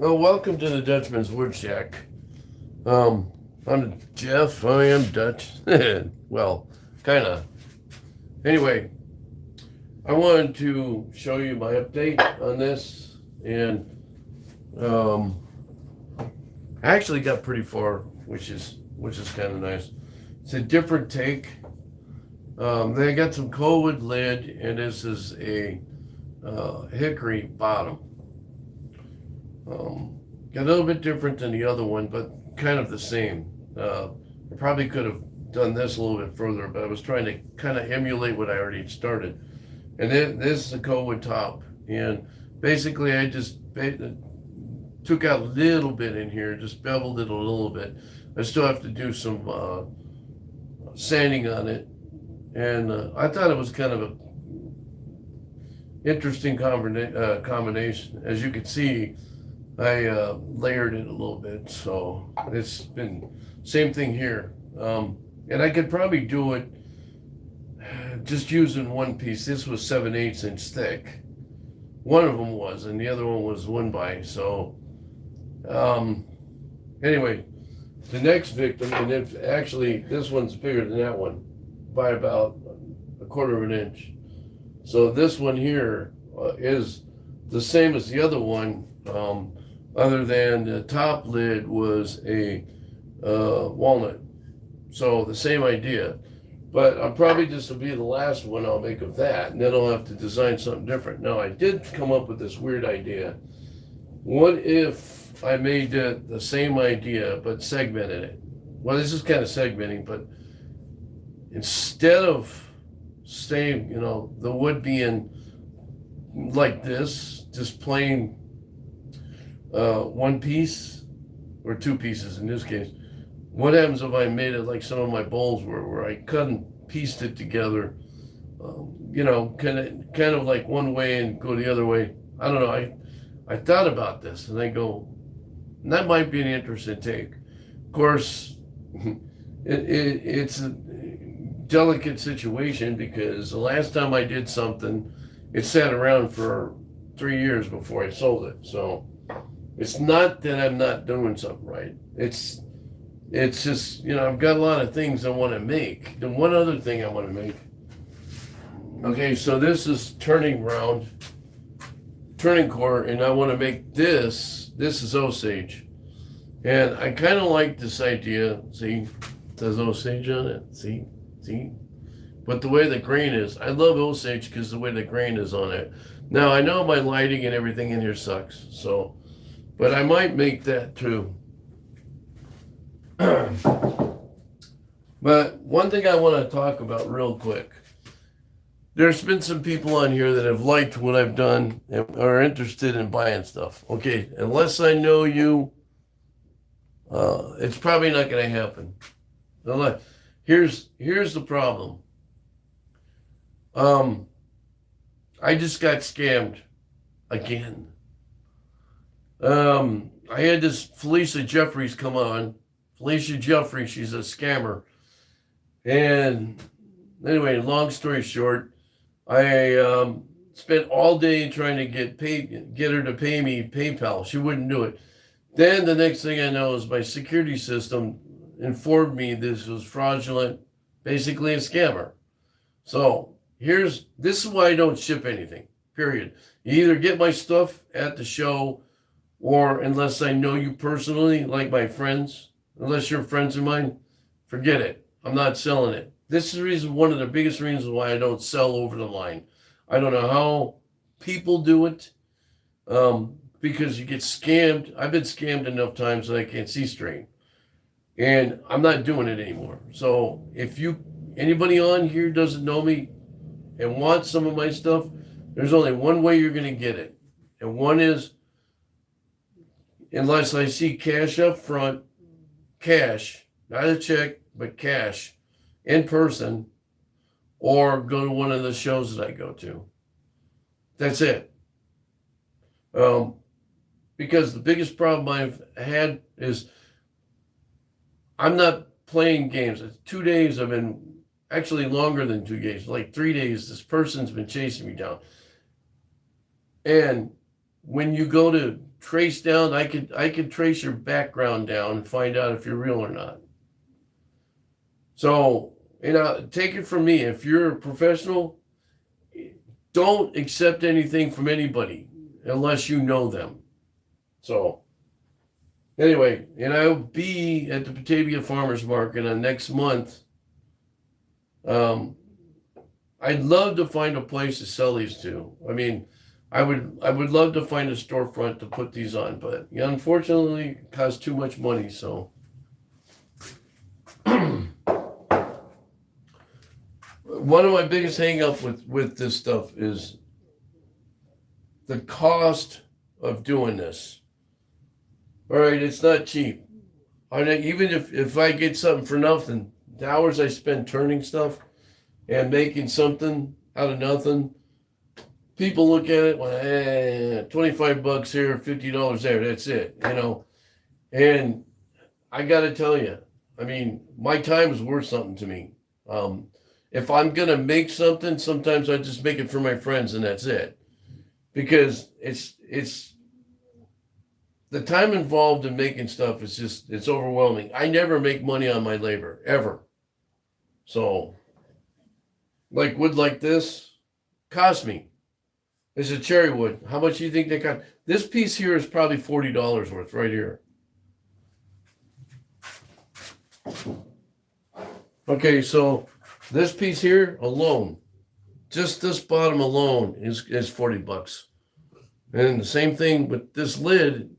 Well, welcome to the Dutchman's Wood Shack. Um, I'm Jeff. I am Dutch. Well, kind of. Anyway, I wanted to show you my update on this, and um, I actually got pretty far, which is kind of nice. It's a different take. They got some Colwood lid, and this is a hickory bottom. Um, a little bit different than the other one, but kind of the same. I probably could have done this a little bit further, but I was trying to kind of emulate what I already started. And then this is a Colwood top, and basically I just took out a little bit in here, just beveled it a little bit. I still have to do some sanding on it, and I thought it was kind of a interesting combination. As you can see, I layered it a little bit, so it's been same thing here. And I could probably do it just using one piece. This was 7/8 inch thick. One of them was, and the other one was 1 by. So um, anyway, the next victim, and if actually this one's bigger than that one by about a quarter of an inch. So this one here is the same as the other one. Other than the top lid was a walnut. So the same idea. But I'll probably just will be the last one I'll make of that, and then I'll have to design something different. Now, I did come up with this weird idea. What if I made the same idea, but segmented it? Well, this is kind of segmenting, but instead of staying, the wood being like this, just plain one piece or two pieces in this case. What happens if I made it like some of my bowls were, where I cut and pieced it together, kind of like one way and go the other way? I don't know. I thought about this and I go, that might be an interesting take. Of course, it's a delicate situation because the last time I did something, it sat around for 3 years before I sold it. So it's not that I'm not doing something right. It's just, I've got a lot of things I want to make. The one other thing I want to make. Okay, so this is turning core, and I want to make this. This is Osage. And I kind of like this idea. See, it says Osage on it. See? But the way the grain is, I love Osage because the way the grain is on it. Now, I know my lighting and everything in here sucks, so, but I might make that too. But one thing I want to talk about real quick. There's been some people on here that have liked what I've done and are interested in buying stuff. Okay, unless I know you, it's probably not going to happen. Here's the problem. I just got scammed again. I had this Felicia Jeffries come on. Felicia Jeffries, she's a scammer. And anyway, long story short, I spent all day trying to get her to pay me PayPal. She wouldn't do it. Then the next thing I know is my security system informed me this was fraudulent, basically a scammer. So this is why I don't ship anything, period. You either get my stuff at the show, or unless I know you personally, like my friends, unless you're friends of mine, forget it. I'm not selling it. This is one of the biggest reasons why I don't sell over the line. I don't know how people do it, because you get scammed. I've been scammed enough times that I can't see straight. And I'm not doing it anymore. So if anybody on here doesn't know me and wants some of my stuff, there's only one way you're going to get it. And one is, unless I see cash up front, cash, not a check, but cash, in person, or go to one of the shows that I go to. That's it. Because the biggest problem I've had is I'm not playing games. 2 days I've been, actually longer than 2 days, like 3 days, this person's been chasing me down. And when you go to trace down, I could trace your background down and find out if you're real or not. So, take it from me. If you're a professional, don't accept anything from anybody unless you know them. So, anyway, and I'll be at the Batavia Farmers Market on next month. I'd love to find a place to sell these to. I mean, I would love to find a storefront to put these on, but unfortunately, it costs too much money. So, one of my biggest hang-up with this stuff is the cost of doing this. All right, it's not cheap. Even if I get something for nothing, the hours I spend turning stuff and making something out of nothing, people look at it, well, $25 here, $50 there, that's it, And I got to tell you, I mean, my time is worth something to me. If I'm gonna make something, sometimes I just make it for my friends and that's it, because it's the time involved in making stuff is just, it's overwhelming. I never make money on my labor ever. So, like wood like this cost me. It's a cherry wood. How much do you think they cost? This piece here is probably $40 worth right here. Okay, so this piece here alone, just this bottom alone is $40. And the same thing with this lid,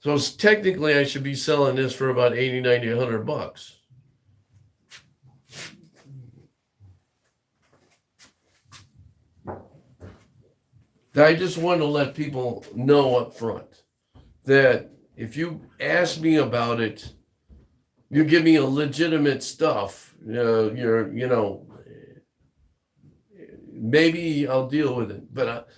So technically I should be selling this for about 80, 90, $100. I just want to let people know up front that if you ask me about it, you give me a legitimate stuff, maybe I'll deal with it. But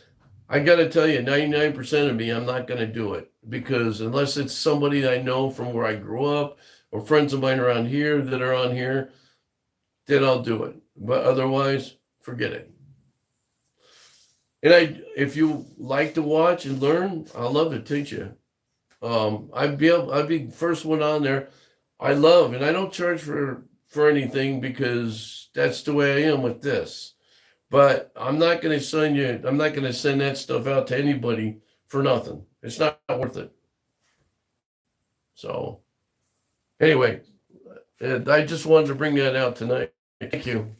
I got to tell you, 99% of me, I'm not going to do it, because unless it's somebody I know from where I grew up or friends of mine around here that are on here, then I'll do it. But otherwise, forget it. And if you like to watch and learn, I'd love to teach you. I'd be first one on there. I love, and I don't charge for anything, because that's the way I am with this. But I'm not going to send that stuff out to anybody for nothing. It's not worth it. So, anyway, I just wanted to bring that out tonight. Thank you.